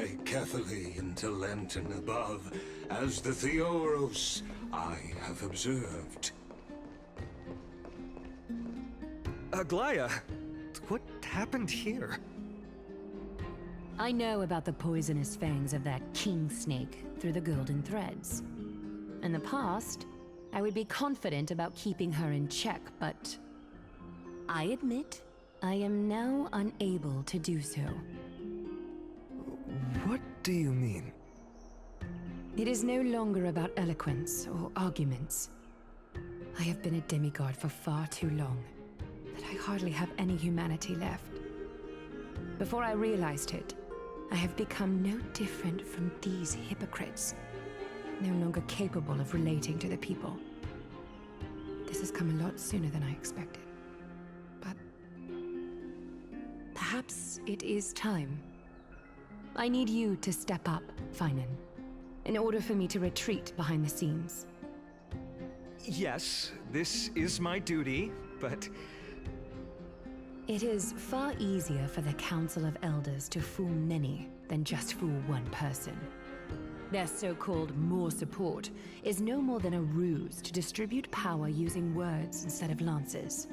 by Catholic into Lantern above, as the Theoros I have observed. Aglaya, what happened here? I know about the poisonous fangs of that king snake through the golden threads. In the past, I would be confident about keeping her in check, but I admit I am now unable to do so. What do you mean? It is no longer about eloquence or arguments. I have been a demigod for far too long that I hardly have any humanity left. Before I realized it, I have become no different from these hypocrites, no longer capable of relating to the people. This has come a lot sooner than I expected. But perhaps it is time. I need you to step up, Finan, in order for me to retreat behind the scenes. Yes, this is my duty, but... It is far easier for the Council of Elders to fool many than just fool one person. Their so-called more support is no more than a ruse to distribute power using words instead of lances.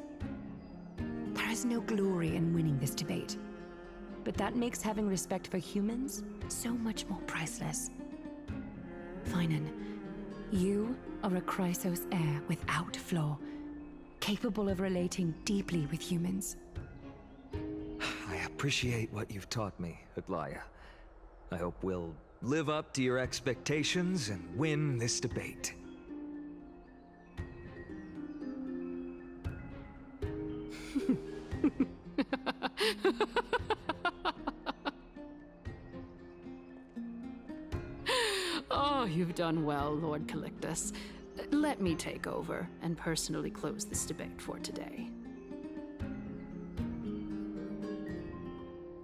There is no glory in winning this debate, but that makes having respect for humans so much more priceless. Finan, you are a Chrysos heir without flaw, capable of relating deeply with humans. I appreciate what you've taught me, Aglaya. I hope we'll live up to your expectations and win this debate. Oh, you've done well, Lord Calictus. Let me take over and personally close this debate for today.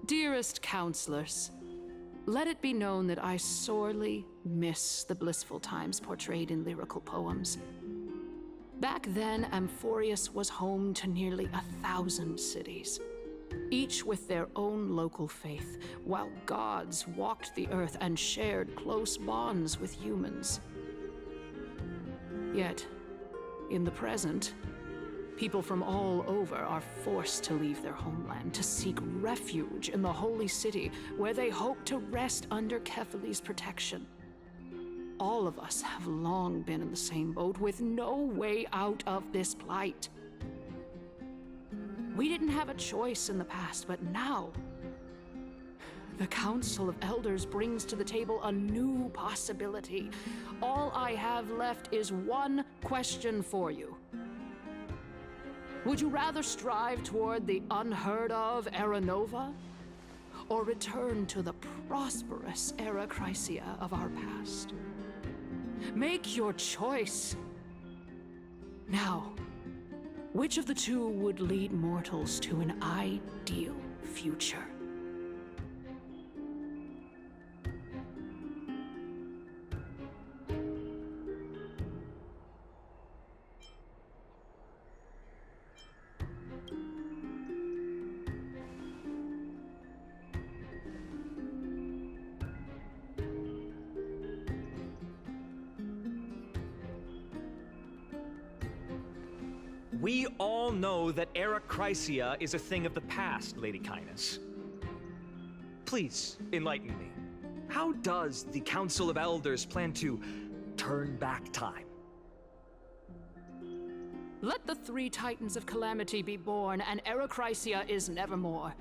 Dearest counselors, let it be known that I sorely miss the blissful times portrayed in lyrical poems. Back then, Amphorius was home to nearly 1,000 cities, each with their own local faith, while gods walked the earth and shared close bonds with humans. Yet, in the present, people from all over are forced to leave their homeland to seek refuge in the holy city, where they hope to rest under Kephalli's protection. All of us have long been in the same boat, with no way out of this plight. We didn't have a choice in the past, but now, the Council of Elders brings to the table a new possibility. All I have left is one question for you. Would you rather strive toward the unheard of Era Nova, or return to the prosperous Era Chrysia of our past? Make your choice. Now, which of the two would lead mortals to an ideal future? We all know that Era Chrysia is a thing of the past, Lady Kainis. Please, enlighten me. How does the Council of Elders plan to turn back time? Let the three Titans of Calamity be born, and Era Chrysia is nevermore.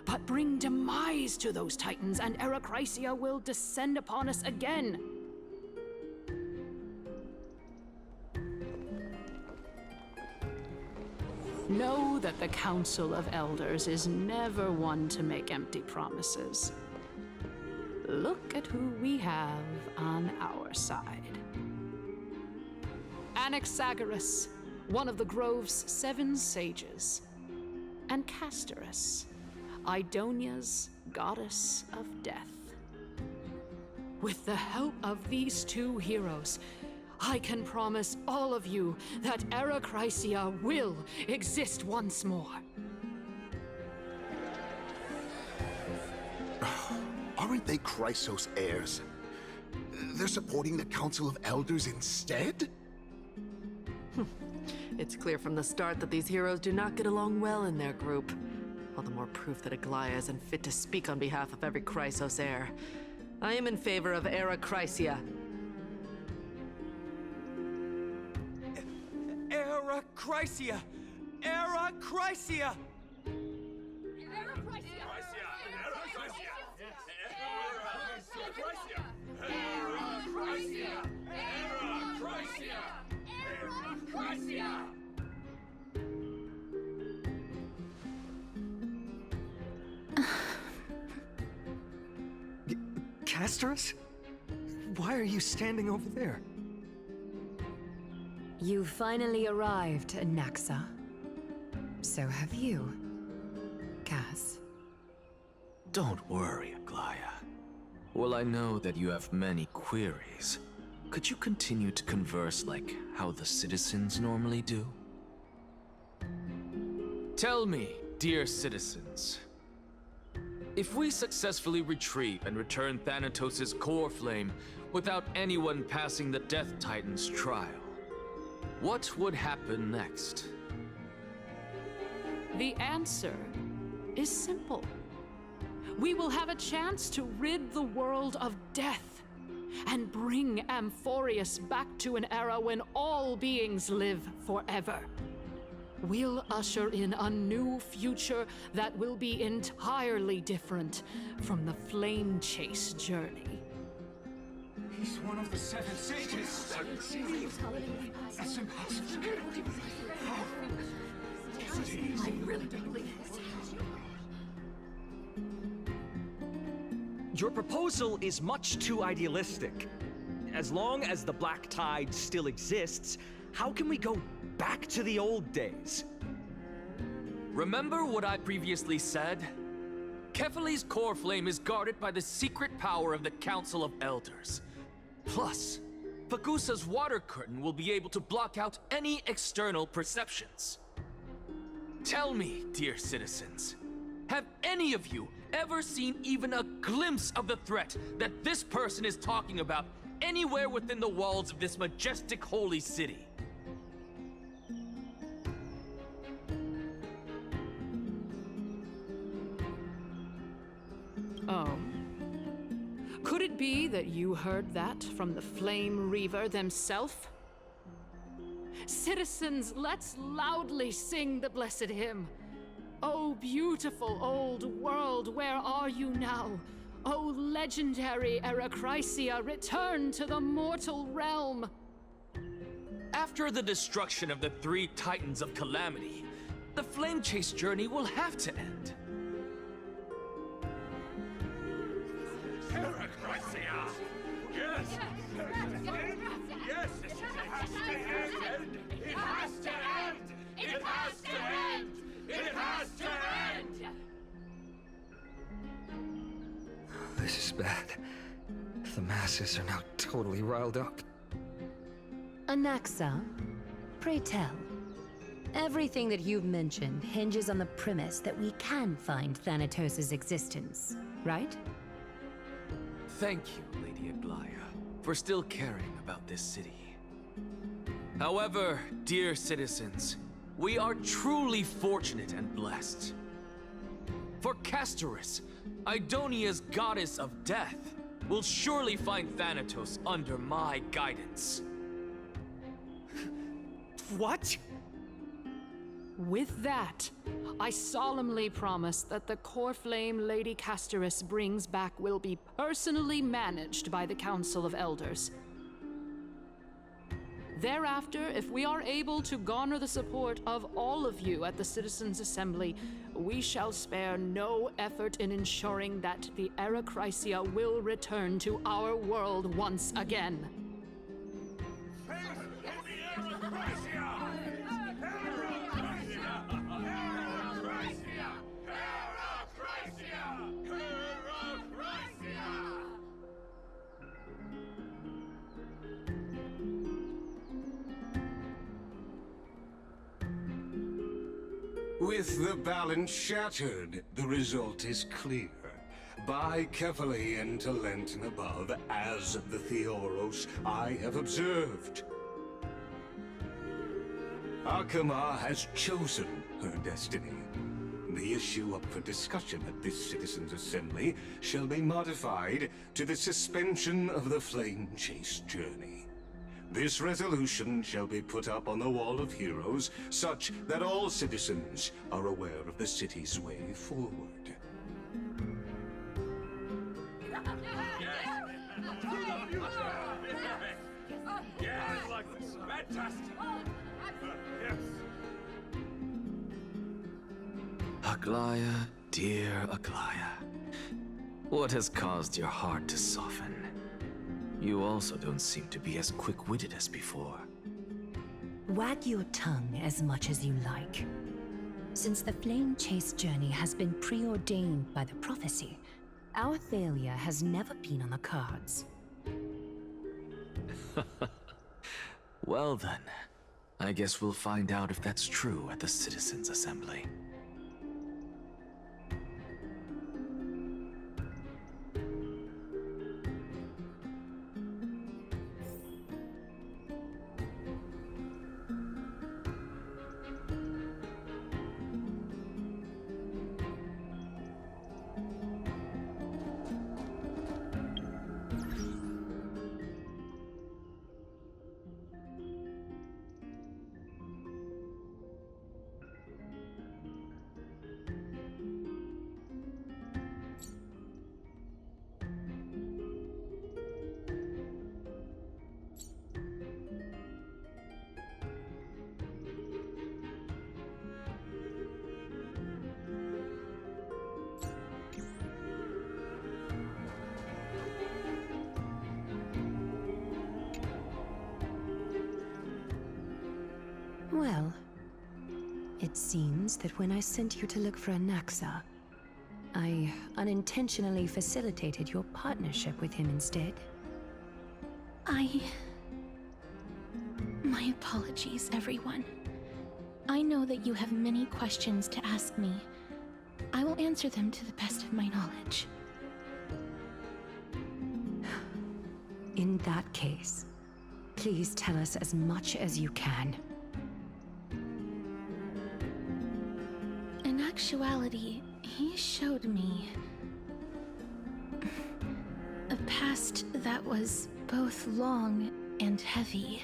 But bring demise to those Titans, and Era Chrysia will descend upon us again. Know that the Council of Elders is never one to make empty promises. Look at who we have on our side. Anaxagoras, one of the Grove's 7 sages, and Castorus, Idonia's goddess of death. With the help of these two heroes, I can promise all of you that Era Chrysia will exist once more. Are Aren't they Chrysos heirs? They're supporting the Council of Elders instead? It's clear from the start that these heroes do not get along well in their group. All the more proof that Aglaya isn't fit to speak on behalf of every Chrysos heir. I am in favor of Era Chrysia. Era Chrysia! Era Chrysia! Castorus? Why are you standing over there? You finally arrived, Anaxa. So have you, Cass. Don't worry, Aglaya. Well, I know that you have many queries. Could you continue to converse like how the citizens normally do? Tell me, dear citizens, if we successfully retrieve and return Thanatos' core flame without anyone passing the Death Titan's trial, what would happen next? The answer is simple. We will have a chance to rid the world of death and bring Amphorius back to an era when all beings live forever. We'll usher in a new future that will be entirely different from the flame chase journey. He's one of the seven sages. That's impossible. I really believe it. Your proposal is much too idealistic. As long as the Black Tide still exists, how can we go back to the old days? Remember what I previously said? Kefali's core flame is guarded by the secret power of the Council of Elders. Plus, Fagusa's water curtain will be able to block out any external perceptions. Tell me, dear citizens, have any of you ever seen even a glimpse of the threat that this person is talking about anywhere within the walls of this majestic holy city? Oh. Could it be that you heard that from the Flame Reaver themselves? Citizens, let's loudly sing the blessed hymn. Oh, beautiful old world, where are you now? Oh, legendary Erechrysia, return to the mortal realm. After the destruction of the 3 Titans of Calamity, the Flame Chase journey will have to end. Erechrysia! Yes! Yes! It has to end! It has to end! It has to end! It has to end! This is bad. The masses are now totally riled up. Anaxa, pray tell. Everything that you've mentioned hinges on the premise that we can find Thanatos' existence, right? Thank you, Lady Aglaya, for still caring about this city. However, dear citizens, we are truly fortunate and blessed. For Castorus, Idonia's goddess of death, will surely find Thanatos under my guidance. What? With that, I solemnly promise that the core flame Lady Castorus brings back will be personally managed by the Council of Elders. Thereafter, if we are able to garner the support of all of you at the Citizens' Assembly, we shall spare no effort in ensuring that the Erechrysia will return to our world once again. With the balance shattered, the result is clear. Buy carefully into Lent and above, as the Theoros I have observed. Akama has chosen her destiny. The issue up for discussion at this Citizens' Assembly shall be modified to the suspension of the Flame Chase journey. This resolution shall be put up on the Wall of Heroes, such that all citizens are aware of the city's way forward. Yeah, I like this. Fantastic. Yes. Aglaya, dear Aglaya. What has caused your heart to soften? You also don't seem to be as quick-witted as before. Wag your tongue as much as you like. Since the Flame Chase journey has been preordained by the prophecy, our failure has never been on the cards. Well then, I guess we'll find out if that's true at the Citizens' Assembly. Well, it seems that when I sent you to look for Anaxa, I unintentionally facilitated your partnership with him instead. My apologies, everyone. I know that you have many questions to ask me. I will answer them to the best of my knowledge. In that case, please tell us as much as you can. In actuality, he showed me a past that was both long and heavy.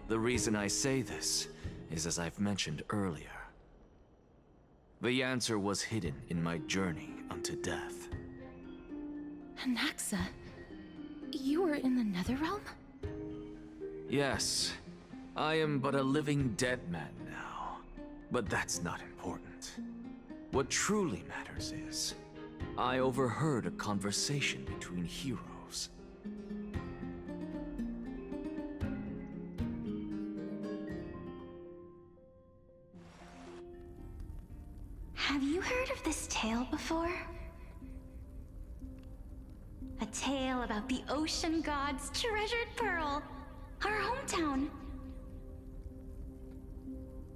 The reason I say this is as I've mentioned earlier. The answer was hidden in my journey unto death. Anaxa, you were in the Netherrealm? Yes, I am but a living dead man now. But that's not important. What truly matters is, I overheard a conversation between heroes. Have you heard of this tale before? A tale about the ocean god's treasured pearl, our hometown.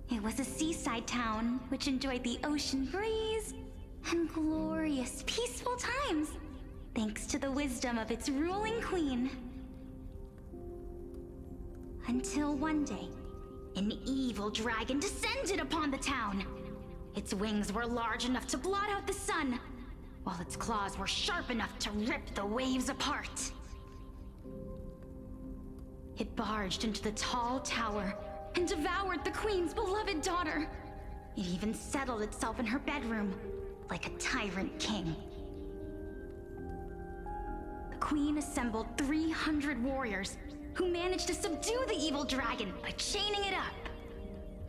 It was a seaside town which enjoyed the ocean breeze and glorious, peaceful times, thanks to the wisdom of its ruling queen. Until one day, an evil dragon descended upon the town. Its wings were large enough to blot out the sun, while its claws were sharp enough to rip the waves apart. It barged into the tall tower and devoured the queen's beloved daughter. It even settled itself in her bedroom, like a tyrant king. The queen assembled 300 warriors who managed to subdue the evil dragon by chaining it up.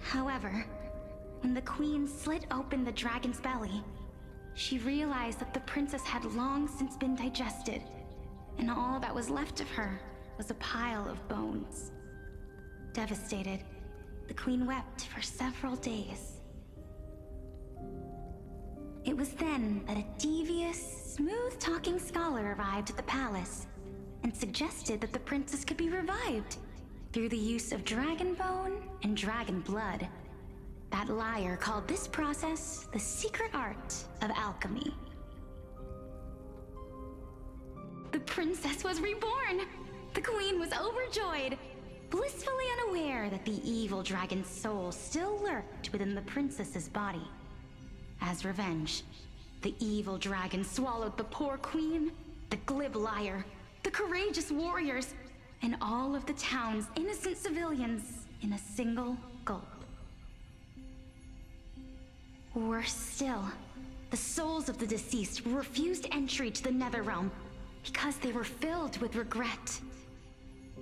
However, when the queen slit open the dragon's belly, she realized that the princess had long since been digested, and all that was left of her was a pile of bones. Devastated, the queen wept for several days. It was then that a devious, smooth-talking scholar arrived at the palace and suggested that the princess could be revived through the use of dragon bone and dragon blood. that liar called this process the secret art of alchemy. The princess was reborn! The queen was overjoyed, blissfully unaware that the evil dragon's soul still lurked within the princess's body. As revenge, the evil dragon swallowed the poor queen, the glib liar, the courageous warriors, and all of the town's innocent civilians in a single gulp. Worse still, the souls of the deceased refused entry to the Netherrealm because they were filled with regret.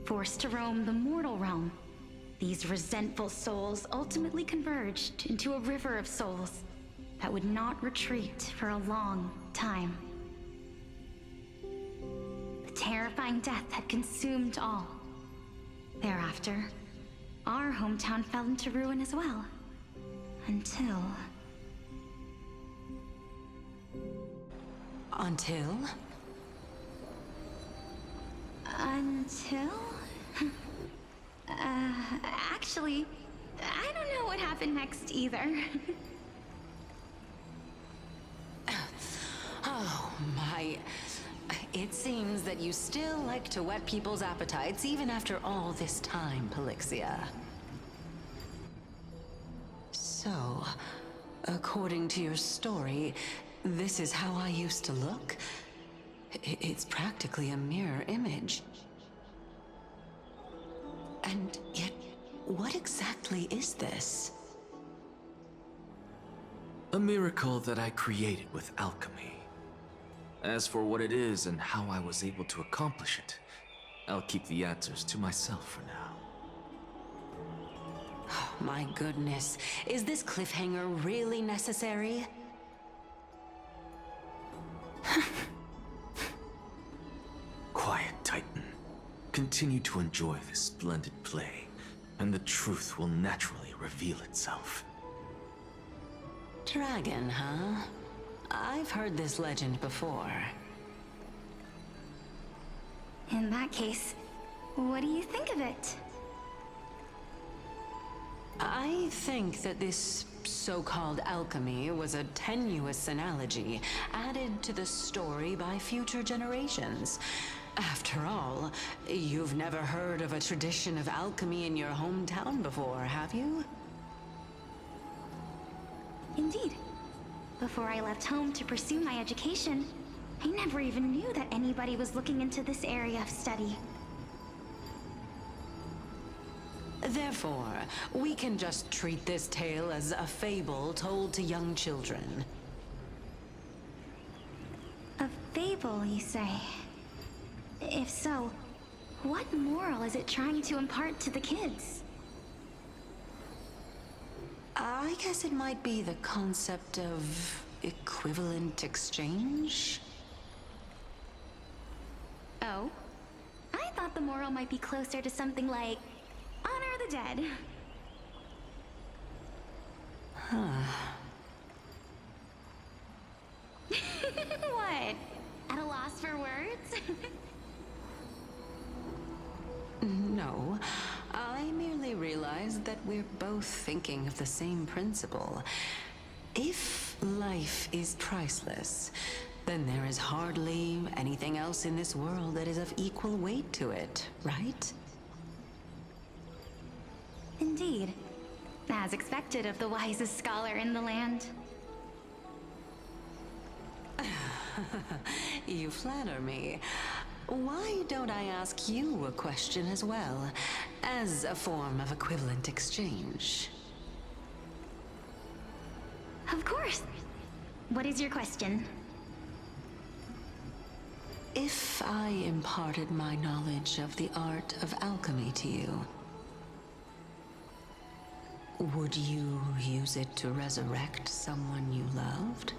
Forced to roam the mortal realm, these resentful souls ultimately converged into a river of souls that would not retreat for a long time. The terrifying death had consumed all. Thereafter, our hometown fell into ruin as well. Until... Until? Actually, I don't know what happened next either. Oh, my... It seems that you still like to whet people's appetites even after all this time, Pelixia. So, according to your story, this is how I used to look? It's practically a mirror image. And yet, what exactly is this? A miracle that I created with alchemy. As for what it is and how I was able to accomplish it, I'll keep the answers to myself for now. Oh, my goodness. Is this cliffhanger really necessary? Quiet, Titan. Continue to enjoy this splendid play, and the truth will naturally reveal itself. Dragon, huh? I've heard this legend before. In that case, what do you think of it? I think that this so-called alchemy was a tenuous analogy added to the story by future generations. After all, you've never heard of a tradition of alchemy in your hometown before, have you? Indeed. Before I left home to pursue my education, I never even knew that anybody was looking into this area of study. Therefore, we can just treat this tale as a fable told to young children. A fable, you say? If so, what moral is it trying to impart to the kids? I guess it might be the concept of equivalent exchange? Oh? I thought the moral might be closer to something like honor the dead. What? At a loss for words? No, I merely realized that we're both thinking of the same principle. If life is priceless, then there is hardly anything else in this world that is of equal weight to it, right? Indeed. As expected of the wisest scholar in the land. You flatter me. Why don't I ask you a question as well, as a form of equivalent exchange? Of course. What is your question? If I imparted my knowledge of the art of alchemy to you, would you use it to resurrect someone you loved?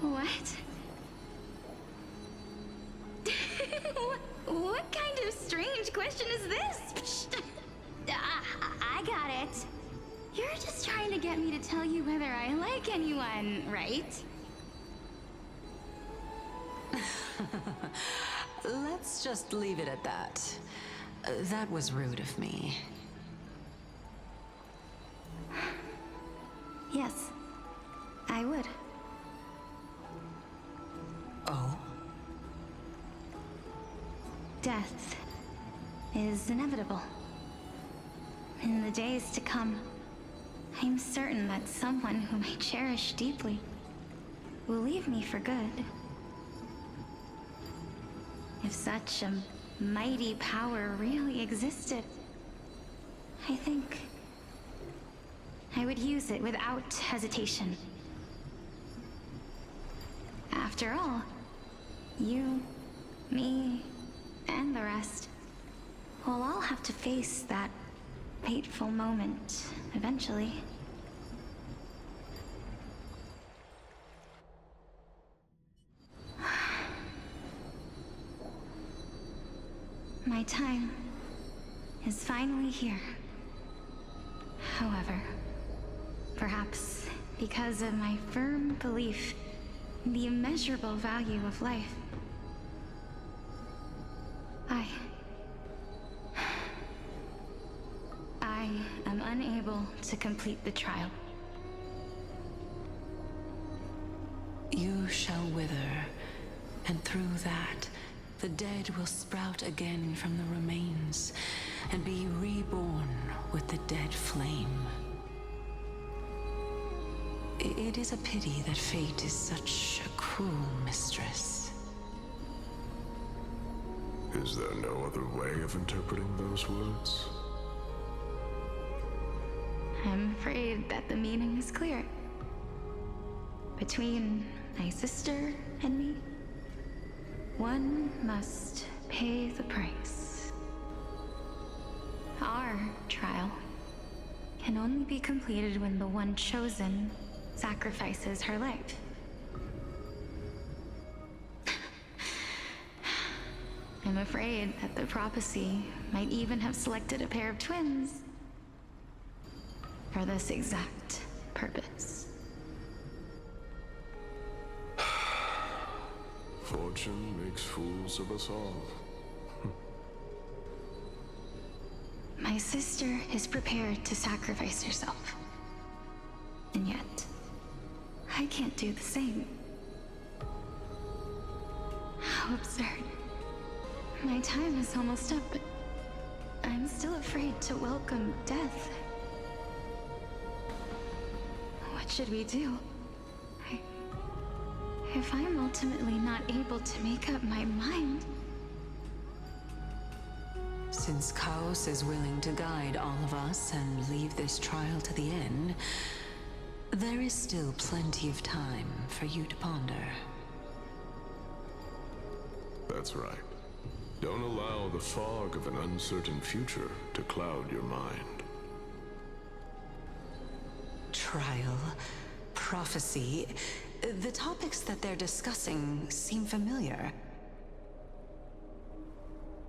What? What kind of strange question is this? I got it. You're just trying to get me to tell you whether I like anyone, right? Let's just leave it at that. That was rude of me. I would. Oh? Death is inevitable. In the days to come, I'm certain that someone whom I cherish deeply will leave me for good. If such a mighty power really existed, I think I would use it without hesitation. After all, you, me, and the rest will all have to face that fateful moment eventually. My time is finally here. However, perhaps because of my firm belief in the immeasurable value of life, I am unable to complete the trial. You shall wither, and through that, the dead will sprout again from the remains, and be reborn with the dead flame. It is a pity that fate is such a cruel mistress. Is there no other way of interpreting those words? I'm afraid that the meaning is clear. Between my sister and me, one must pay the price. Our trial can only be completed when the one chosen sacrifices her life. I'm afraid that the prophecy might even have selected a pair of twins for this exact purpose. Fortune makes fools of us all. My sister is prepared to sacrifice herself. And yet, I can't do the same. How absurd. My time is almost up, but I'm still afraid to welcome death. What should we do? If I'm ultimately not able to make up my mind... Since Chaos is willing to guide all of us and leave this trial to the end, there is still plenty of time for you to ponder. That's right. Don't allow the fog of an uncertain future to cloud your mind. Trial, prophecy, the topics that they're discussing seem familiar.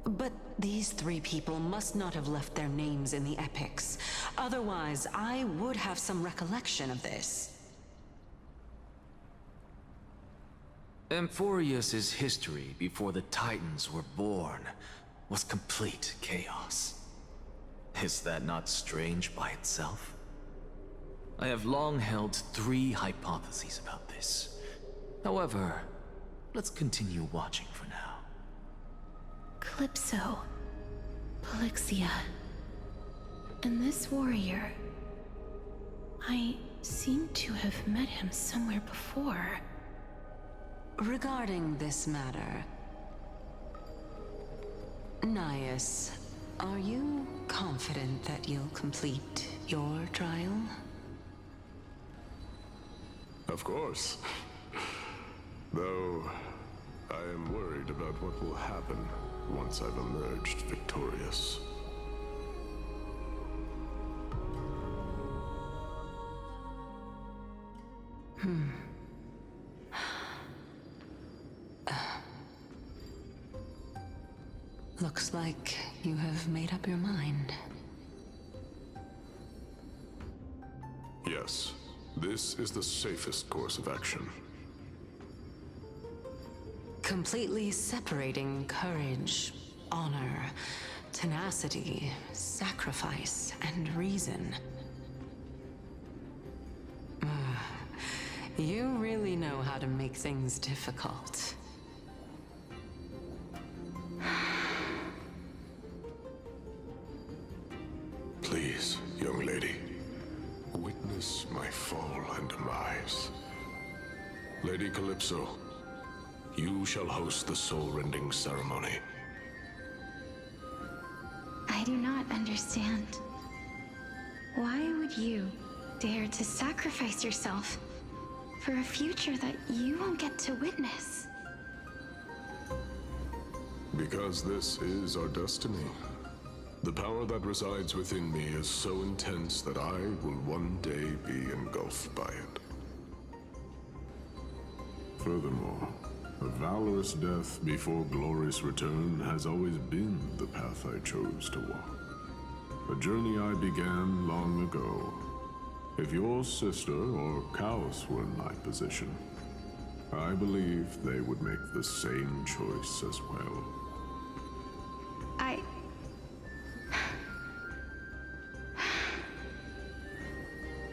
But these three people must not have left their names in the epics. Otherwise, I would have some recollection of this. Amphorius's history before the Titans were born was complete chaos. Is that not strange by itself? I have long held three hypotheses about this. However, let's continue watching for now. Calypso, Polixia, and this warrior. I seem to have met him somewhere before. Regarding this matter, Nias, are you confident that you'll complete your trial? Of course. Though, I am worried about what will happen once I've emerged victorious. Looks like you have made up your mind. Yes, this is the safest course of action. Completely separating courage, honor, tenacity, sacrifice, and reason. You really know how to make things difficult. Please, young lady, witness my fall and demise. Lady Calypso, you shall host the soul-rending ceremony. I do not understand. Why would you dare to sacrifice yourself for a future that you won't get to witness? Because this is our destiny. The power that resides within me is so intense that I will one day be engulfed by it. Furthermore, a valorous death before glorious return has always been the path I chose to walk. A journey I began long ago. If your sister or Kaos were in my position, I believe they would make the same choice as well.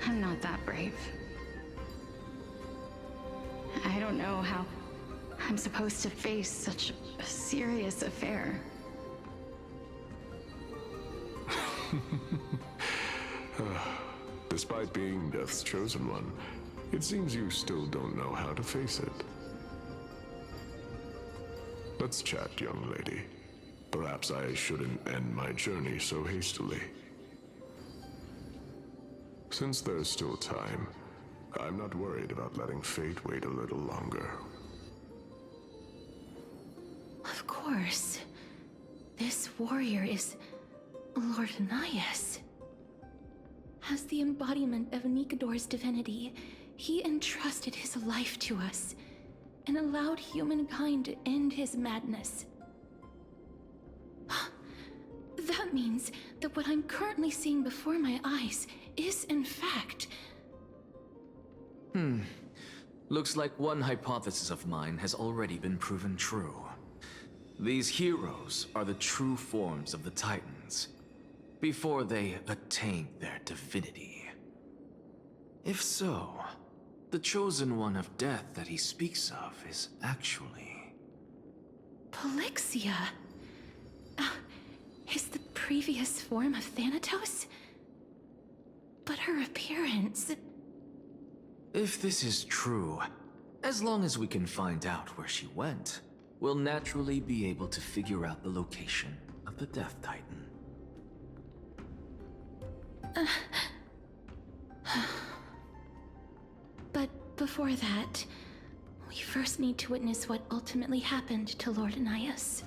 I'm not that brave. I don't know how I'm supposed to face such a serious affair. Despite being Death's chosen one, it seems you still don't know how to face it. Let's chat, young lady. Perhaps I shouldn't end my journey so hastily. Since there's still time, I'm not worried about letting fate wait a little longer. Of course. This warrior is Lord Anaias. As the embodiment of Nikador's divinity, he entrusted his life to us and allowed humankind to end his madness. That means that what I'm currently seeing before my eyes is, in fact... Looks like one hypothesis of mine has already been proven true. These heroes are the true forms of the Titans, before they attained their divinity. If so, the chosen one of death that he speaks of is actually... Polixia? Is the previous form of Thanatos? But her appearance... If this is true, as long as we can find out where she went, we'll naturally be able to figure out the location of the Death Titan. But before that, we first need to witness what ultimately happened to Lord Anaias.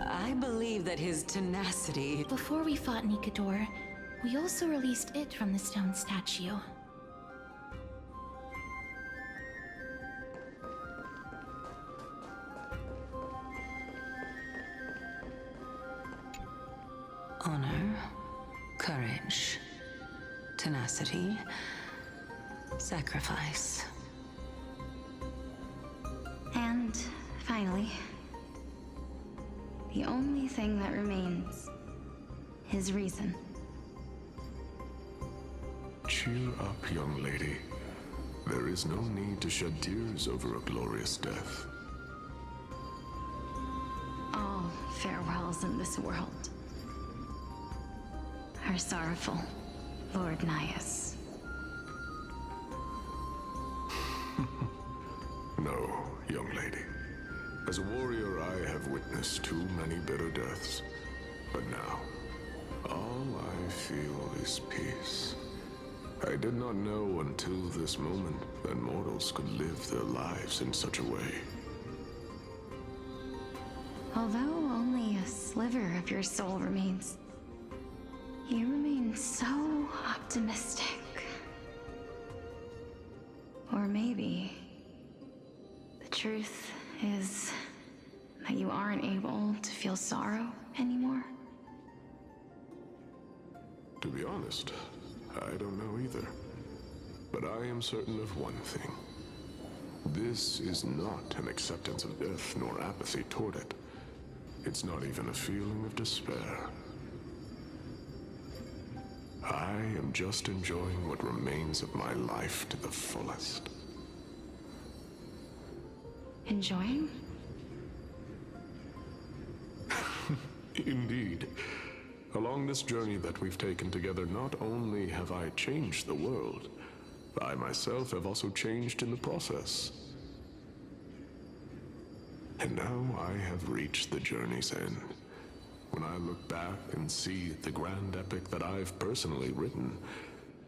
I believe that his tenacity... Before we fought Nikador, we also released it from the stone statue. Honor, courage, tenacity, sacrifice. And finally, the only thing that remains is reason. Cheer up, young lady. There is no need to shed tears over a glorious death. All farewells in this world are sorrowful, Lord Anaias. No, young lady. As a warrior, I have witnessed too many bitter deaths. But now, all I feel is peace. I did not know until this moment that mortals could live their lives in such a way. Although only a sliver of your soul remains, you remain so optimistic. Or maybe the truth is that you aren't able to feel sorrow anymore. To be honest, I don't know either. But I am certain of one thing. This is not an acceptance of death nor apathy toward it. It's not even a feeling of despair. I am just enjoying what remains of my life to the fullest. Enjoying? Indeed. Along this journey that we've taken together, not only have I changed the world, I myself have also changed in the process. And now I have reached the journey's end. When I look back and see the grand epic that I've personally written,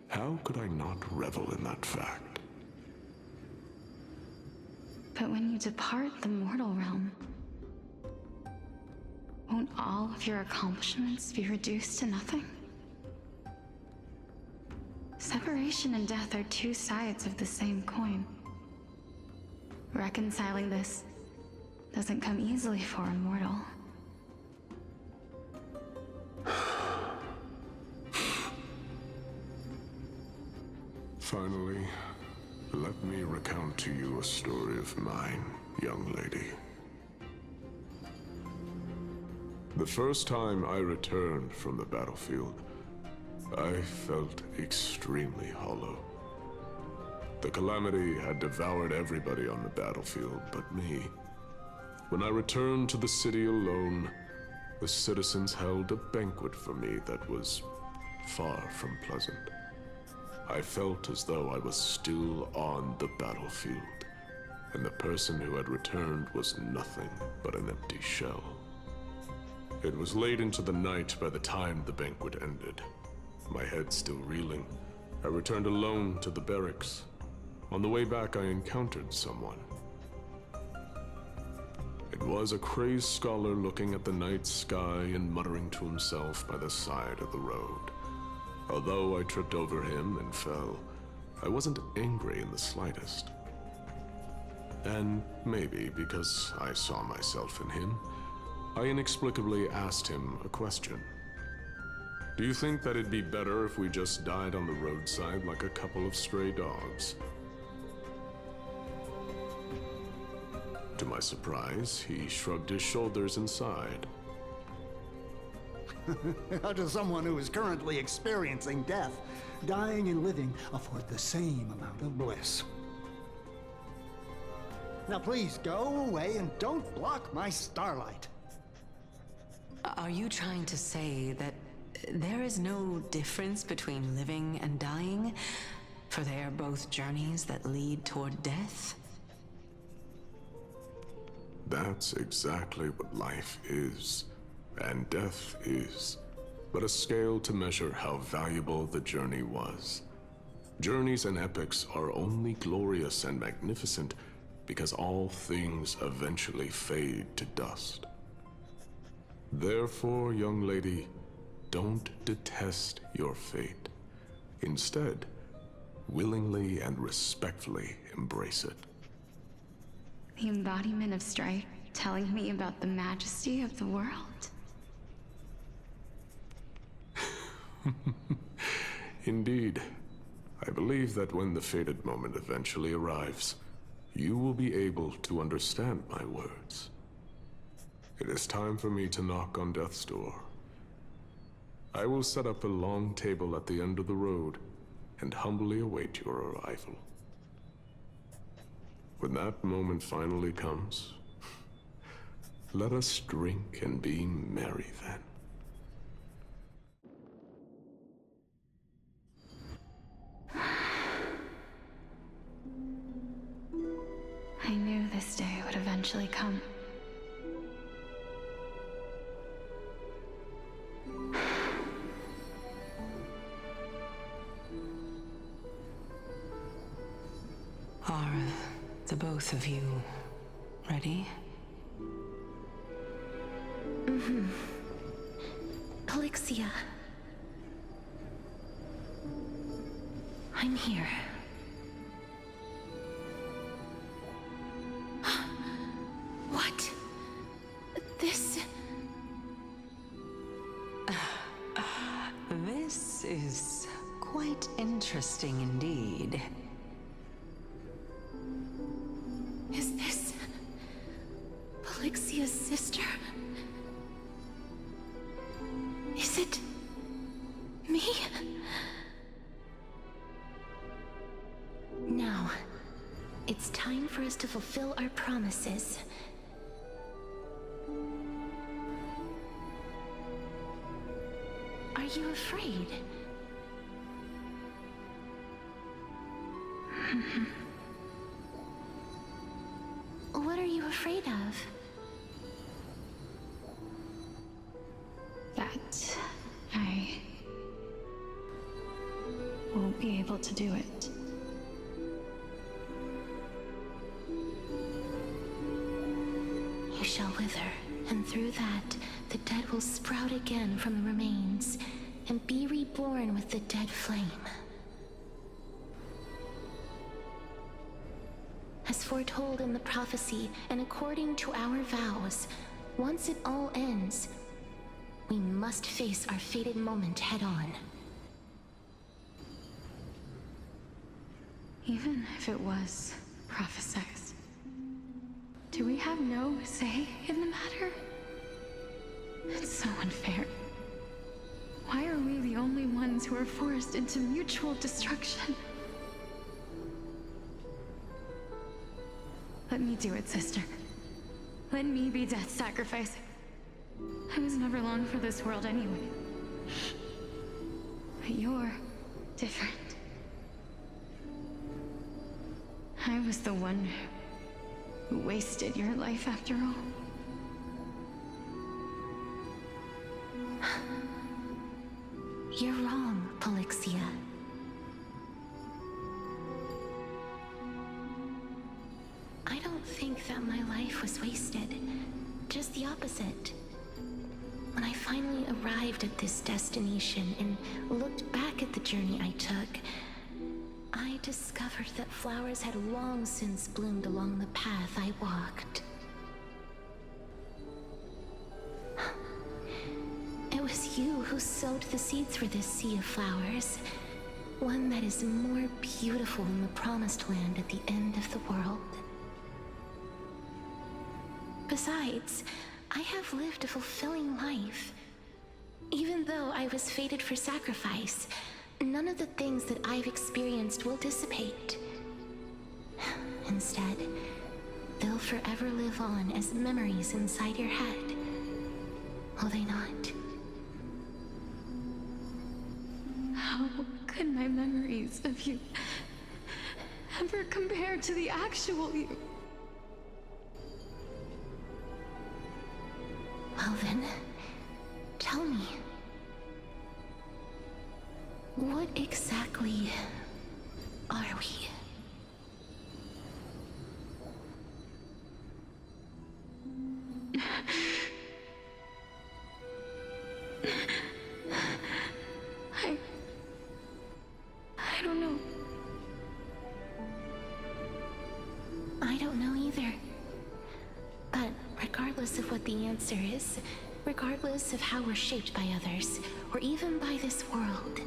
how could I not revel in that fact? But when you depart the mortal realm, won't all of your accomplishments be reduced to nothing? Separation and death are two sides of the same coin. Reconciling this doesn't come easily for a mortal. Finally, let me recount to you a story of mine, young lady. The first time I returned from the battlefield, I felt extremely hollow. The calamity had devoured everybody on the battlefield but me. When I returned to the city alone, the citizens held a banquet for me that was far from pleasant. I felt as though I was still on the battlefield, and the person who had returned was nothing but an empty shell. It was late into the night by the time the banquet ended. My head still reeling, I returned alone to the barracks. On the way back, I encountered someone. It was a crazed scholar looking at the night sky and muttering to himself by the side of the road. Although I tripped over him and fell, I wasn't angry in the slightest. And maybe because I saw myself in him, I inexplicably asked him a question. Do you think that it'd be better if we just died on the roadside like a couple of stray dogs? To my surprise, he shrugged his shoulders and sighed. How does someone who is currently experiencing death, dying and living, afford the same amount of bliss? Now please go away and don't block my starlight. Are you trying to say that there is no difference between living and dying? For they are both journeys that lead toward death? That's exactly what life is, and death is, but a scale to measure how valuable the journey was. Journeys and epics are only glorious and magnificent because all things eventually fade to dust. Therefore, young lady, don't detest your fate. Instead, willingly and respectfully embrace it. The embodiment of strife telling me about the majesty of the world. Indeed. I believe that when the fated moment eventually arrives, you will be able to understand my words. It is time for me to knock on death's door. I will set up a long table at the end of the road and humbly await your arrival. When that moment finally comes, let us drink and be merry then. I knew this day would eventually come. Are the both of you ready? Mm-hmm. Elixia. I'm here. What? This... This This is quite interesting indeed. Is this Polyxia's sister? Is it me? Now, it's time for us to fulfill our promises. Are you afraid? What are you afraid of? That I won't be able to do it. You shall wither, and through that, the dead will sprout again from the remains, and be reborn with the dead flame. As foretold in the prophecy, and according to our vows, once it all ends, we must face our fated moment head-on. Even if it was prophesied, do we have no say in the matter? It's so unfair. Why are we the only ones who are forced into mutual destruction? Let me do it, sister. Let me be death's sacrifice. I was never long for this world anyway. But you're different. I was the one who wasted your life after all. You're wrong, Polyxia. I don't think that my life was wasted. Just the opposite. When I finally arrived at this destination and looked back at the journey I took, I discovered that flowers had long since bloomed along the path I walked. It was you who sowed the seeds for this sea of flowers, one that is more beautiful than the promised land at the end of the world. Besides, I have lived a fulfilling life. Even though I was fated for sacrifice, none of the things that I've experienced will dissipate. Instead, they'll forever live on as memories inside your head. Will they not? How could my memories of you ever compare to the actual you? Well then, tell me. What exactly are we? I don't know. I don't know either. But regardless of what the answer is, regardless of how we're shaped by others, or even by this world,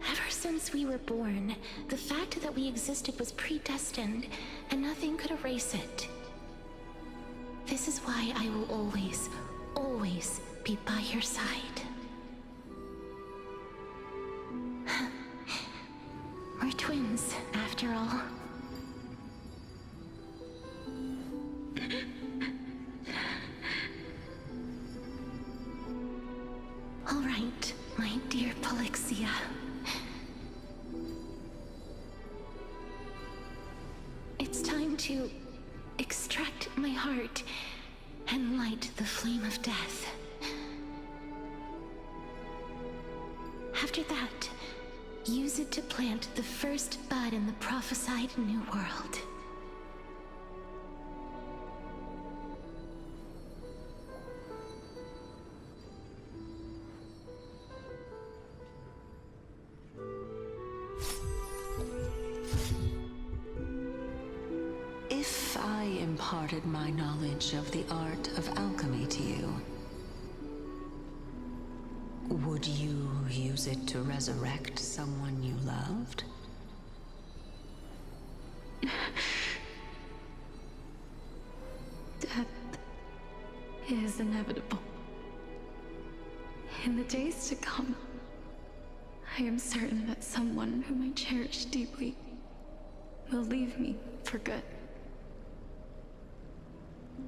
ever since we were born, the fact that we existed was predestined, and nothing could erase it. This is why I will always, always be by your side. We're twins, after all. All right, my dear Polyxia. It's time to extract my heart and light the flame of death. After that, use it to plant the first bud in the prophesied new world. If I imparted my knowledge of the art of alchemy to you, Would you use it to resurrect someone you loved? Death is inevitable. In the days to come, I am certain that someone whom I cherish deeply will leave me for good.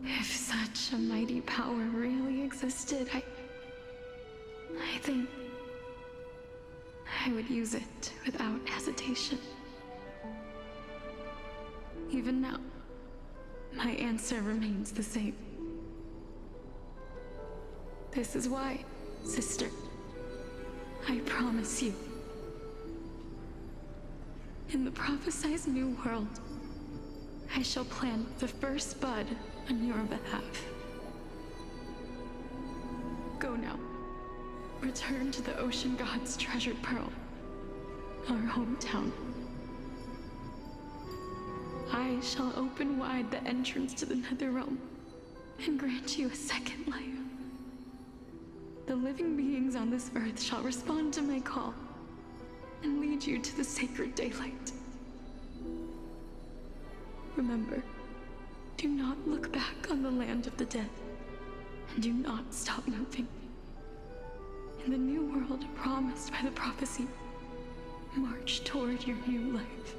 If such a mighty power really existed, I think I would use it without hesitation. Even now, my answer remains the same. This is why, sister, I promise you, in the prophesized new world, I shall plant the first bud on your behalf. Go now. Return to the ocean god's treasured pearl, our hometown. I shall open wide the entrance to the Netherrealm and grant you a second life. The living beings on this earth shall respond to my call and lead you to the sacred daylight. Remember, do not look back on the land of the dead, and do not stop moving. In the new world promised by the prophecy, march toward your new life.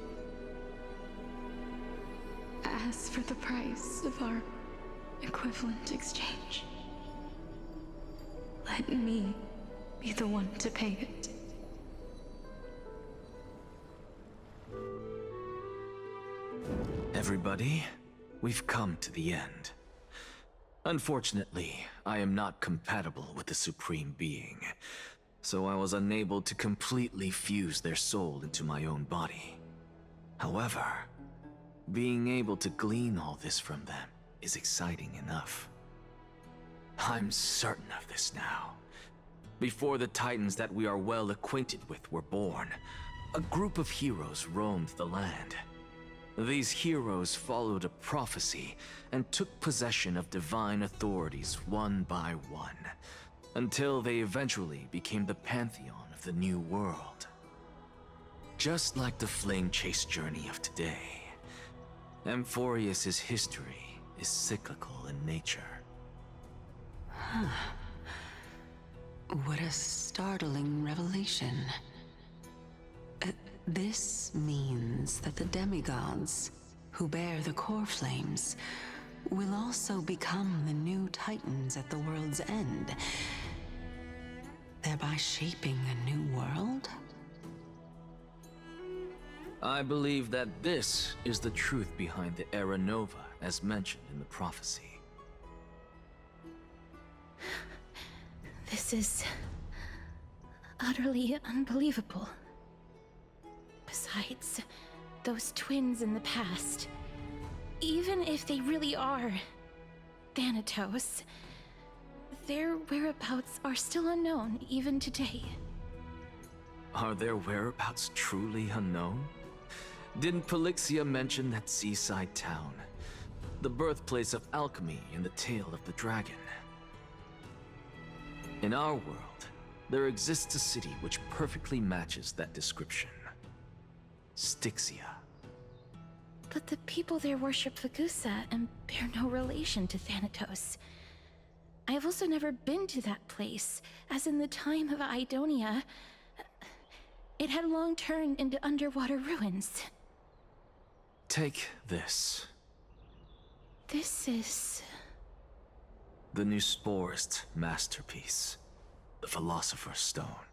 As for the price of our equivalent exchange, let me be the one to pay it. Everybody, we've come to the end. Unfortunately, I am not compatible with the Supreme Being, so I was unable to completely fuse their soul into my own body. However, being able to glean all this from them is exciting enough. I'm certain of this now. Before the Titans that we are well acquainted with were born, a group of heroes roamed the land. These heroes followed a prophecy and took possession of divine authorities one by one, until they eventually became the pantheon of the new world. Just like the flame chase journey of today, Amphorius's history is cyclical in nature. What a startling revelation. This means that the demigods, who bear the core flames, will also become the new Titans at the world's end, thereby shaping a new world? I believe that this is the truth behind the Era Nova, as mentioned in the prophecy. This is utterly unbelievable. Besides, those twins in the past, even if they really are Thanatos, their whereabouts are still unknown even today. Are their whereabouts truly unknown? Didn't Polixia mention that seaside town, the birthplace of alchemy and the tale of the dragon? In our world, there exists a city which perfectly matches that description. Styxia. But the people there worship Fagusa and bear no relation to Thanatos. I have also never been to that place, as in the time of Idonia, it had long turned into underwater ruins. Take this. This is... the new Sporist masterpiece, the Philosopher's Stone.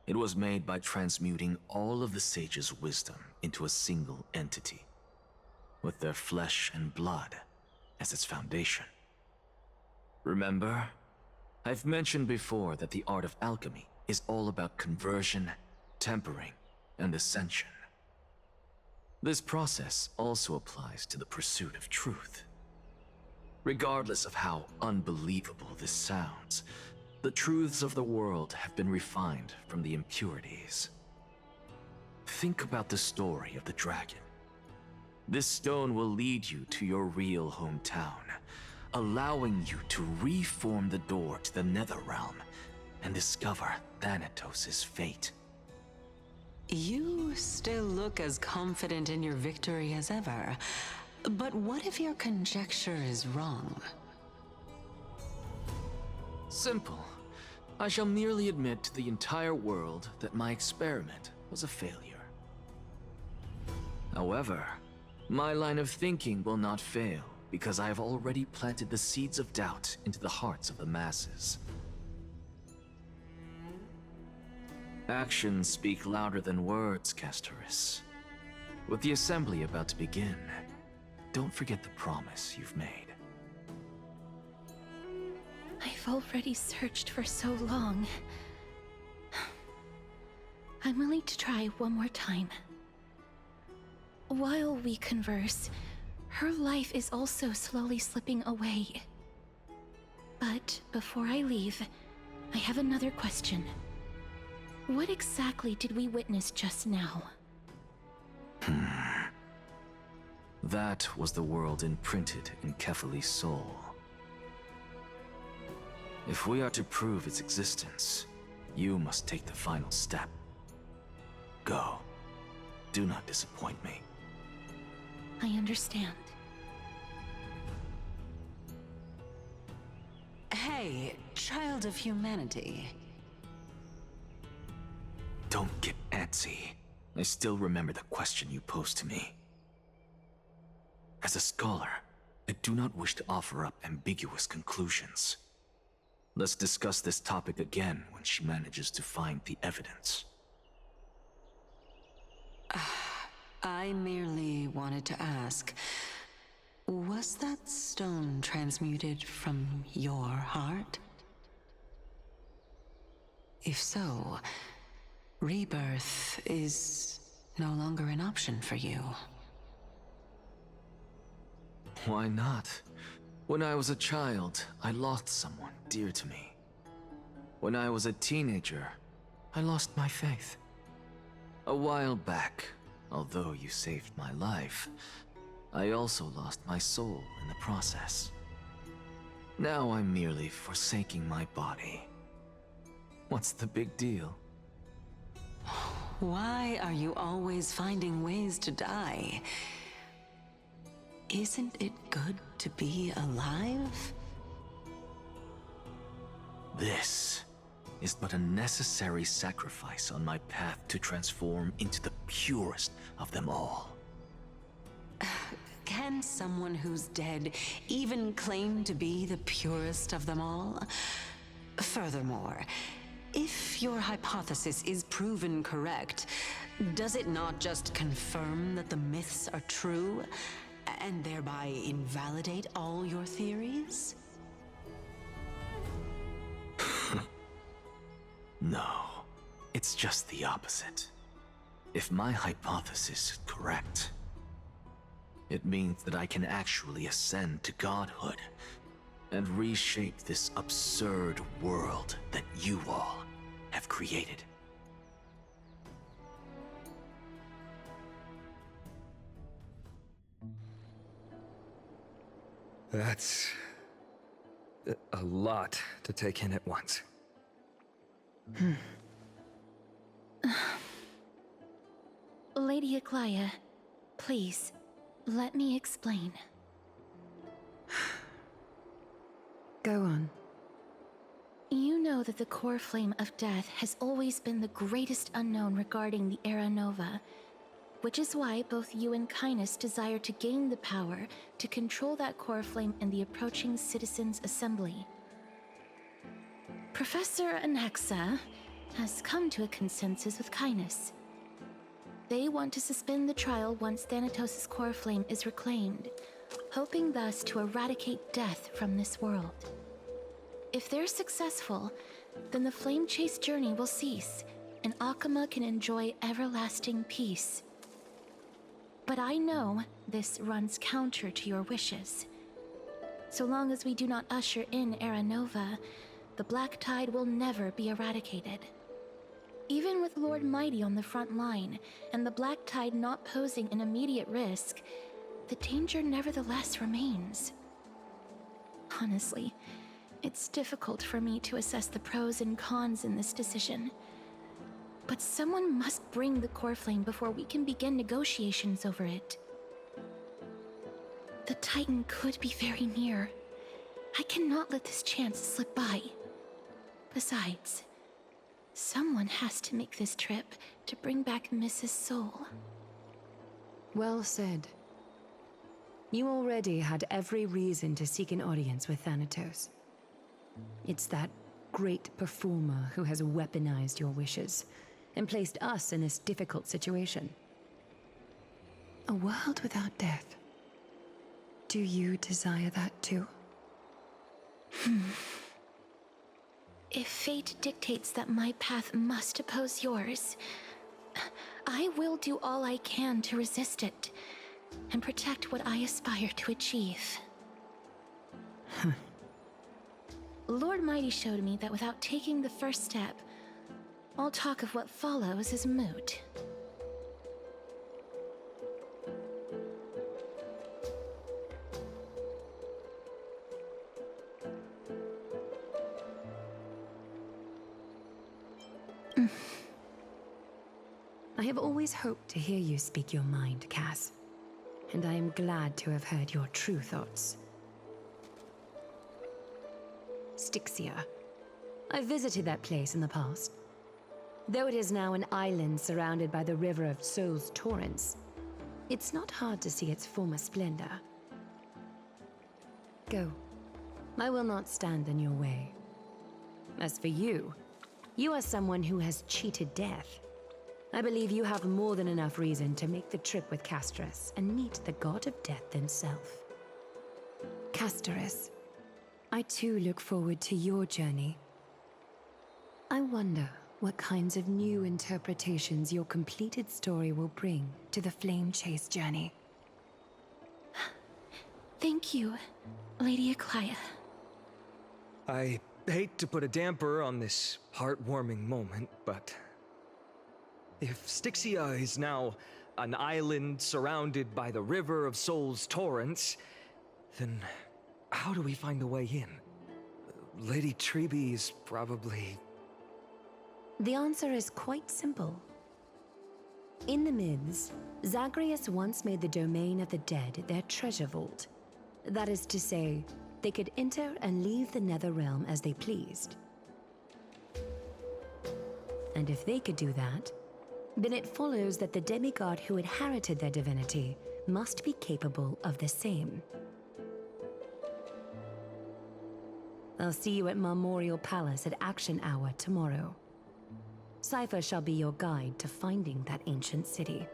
It was made by transmuting all of the sages' wisdom into a single entity, with their flesh and blood as its foundation. Remember, I've mentioned before that the art of alchemy is all about conversion, tempering, and ascension. This process also applies to the pursuit of truth. Regardless of how unbelievable this sounds, the truths of the world have been refined from the impurities. Think about the story of the dragon. This stone will lead you to your real hometown, allowing you to reform the door to the Netherrealm and discover Thanatos' fate. You still look as confident in your victory as ever. But what if your conjecture is wrong? Simple. I shall merely admit to the entire world that my experiment was a failure. However, my line of thinking will not fail because I have already planted the seeds of doubt into the hearts of the masses. Actions speak louder than words, Castoris. With the assembly about to begin, don't forget the promise you've made. I've already searched for so long. I'm willing to try one more time. While we converse, her life is also slowly slipping away. But before I leave, I have another question. What exactly did we witness just now? That was the world imprinted in Kefali's soul. If we are to prove its existence, you must take the final step. Go. Do not disappoint me. I understand. Hey, child of humanity. Don't get antsy. I still remember the question you posed to me. As a scholar, I do not wish to offer up ambiguous conclusions. Let's discuss this topic again when she manages to find the evidence. I merely wanted to ask, was that stone transmuted from your heart? If so, rebirth is no longer an option for you. Why not? When I was a child, I lost someone dear to me. When I was a teenager, I lost my faith. A while back, although you saved my life, I also lost my soul in the process. Now I'm merely forsaking my body. What's the big deal? Why are you always finding ways to die? Isn't it good to be alive? This is but a necessary sacrifice on my path to transform into the purest of them all. Can someone who's dead even claim to be the purest of them all? Furthermore, if your hypothesis is proven correct, does it not just confirm that the myths are true, and thereby invalidate all your theories? No, it's just the opposite. If my hypothesis is correct, it means that I can actually ascend to godhood and reshape this absurd world that you all have created. That's a lot to take in at once. Lady Aglaia, please, let me explain. Go on. You know that the core flame of death has always been the greatest unknown regarding the Era Nova, which is why both you and Kainis desire to gain the power to control that core flame in the approaching Citizens' Assembly. Professor Anaxa has come to a consensus with Kainis. They want to suspend the trial once Thanatos' core flame is reclaimed, hoping thus to eradicate death from this world. If they're successful, then the flame chase journey will cease, and Akama can enjoy everlasting peace. But I know this runs counter to your wishes. So long as we do not usher in Era Nova, the Black Tide will never be eradicated. Even with Lord Mighty on the front line, and the Black Tide not posing an immediate risk, the danger nevertheless remains. Honestly, It's difficult for me to assess the pros and cons in this decision. But someone must bring the core flame before we can begin negotiations over it. The Titan could be very near. I cannot let this chance slip by. Besides, someone has to make this trip to bring back Mrs. Soul. Well said. You already had every reason to seek an audience with Thanatos. It's that great performer who has weaponized your wishes and placed us in this difficult situation. A world without death. Do you desire that too? If fate dictates that my path must oppose yours, I will do all I can to resist it and protect what I aspire to achieve. Lord Mighty showed me that without taking the first step, all talk of what follows is moot. I have always hoped to hear you speak your mind, Cass. And I am glad to have heard your true thoughts. Styxia. I visited that place in the past. Though it is now an island surrounded by the river of Soul's torrents, it's not hard to see its former splendor. Go. I will not stand in your way. As for you, you are someone who has cheated death. I believe you have more than enough reason to make the trip with Casterus and meet the god of death himself. Casterus, I too look forward to your journey. I wonder what kinds of new interpretations your completed story will bring to the Flame Chase journey. Thank you, Lady Aklia. I hate to put a damper on this heartwarming moment, but if Styxia is now an island surrounded by the river of Soul's torrents, then how do we find a way in? Lady Trebe is probably... The answer is quite simple. In the myths, Zagreus once made the domain of the dead their treasure vault. That is to say, they could enter and leave the Nether Realm as they pleased. And if they could do that, then it follows that the demigod who inherited their divinity must be capable of the same. I'll see you at Marmorial Palace at Action Hour tomorrow. Cypher shall be your guide to finding that ancient city.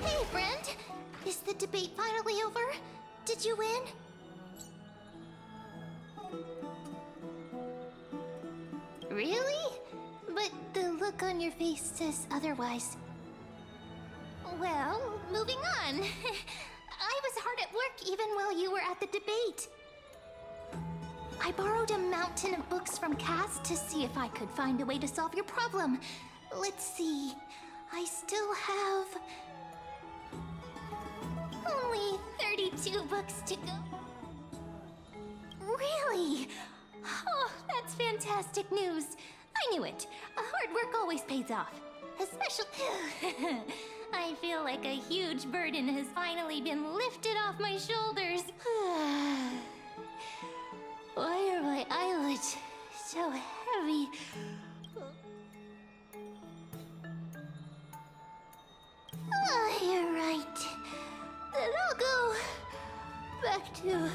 Hey, friend! Is the debate finally over? Did you win? Really? But the look on your face says otherwise. Well, moving on. I was hard at work even while you were at the debate. I borrowed a mountain of books from Cass to see if I could find a way to solve your problem. Let's see. I still have only 32 books to go. Really? Oh, that's fantastic news. I knew it. Hard work always pays off. Especially... I feel like a huge burden has finally been lifted off my shoulders. Why are my eyelids so heavy? Oh, you're right. Then I'll go back to...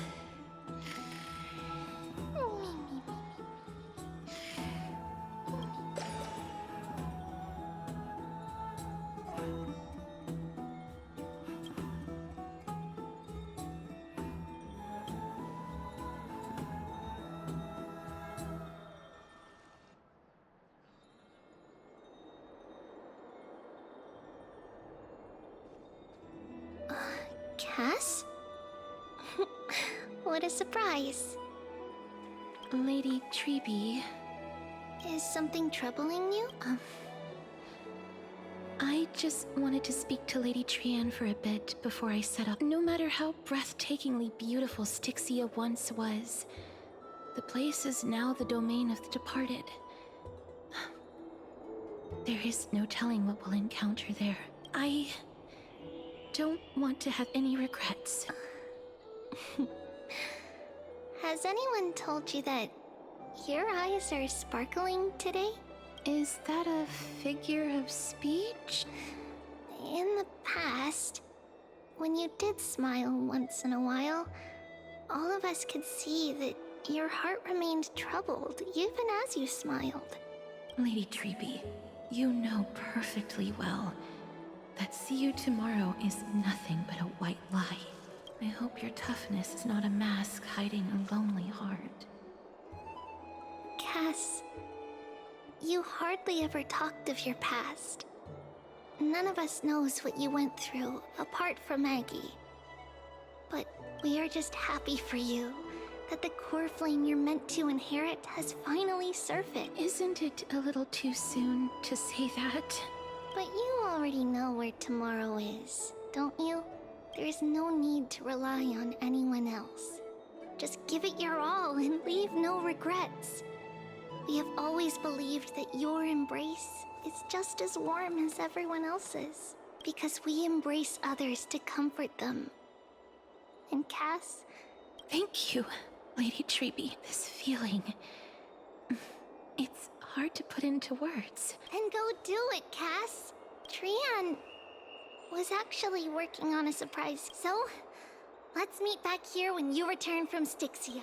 What a surprise. Lady Treeby. Is something troubling you? I just wanted to speak to Lady Trian for a bit before I set up. No matter how breathtakingly beautiful Styxia once was, the place is now the domain of the departed. There is no telling what we'll encounter there. I don't want to have any regrets. Has anyone told you that your eyes are sparkling today? Is that a figure of speech? In the past, when you did smile once in a while, all of us could see that your heart remained troubled even as you smiled. Lady Treeby, you know perfectly well that see you tomorrow is nothing but a white lie. I hope your toughness is not a mask hiding a lonely heart. Cass, you hardly ever talked of your past. None of us knows what you went through, apart from Maggie. But we are just happy for you that the core flame you're meant to inherit has finally surfaced. Isn't it a little too soon to say that? But you already know where tomorrow is, don't you? There's no need to rely on anyone else. Just give it your all and leave no regrets. We have always believed that your embrace is just as warm as everyone else's, because we embrace others to comfort them. And Cass? Thank you, Lady Treeby. This feeling... it's hard to put into words. Then go do it, Cass. Trian was actually working on a surprise, so let's meet back here when you return from Styxia.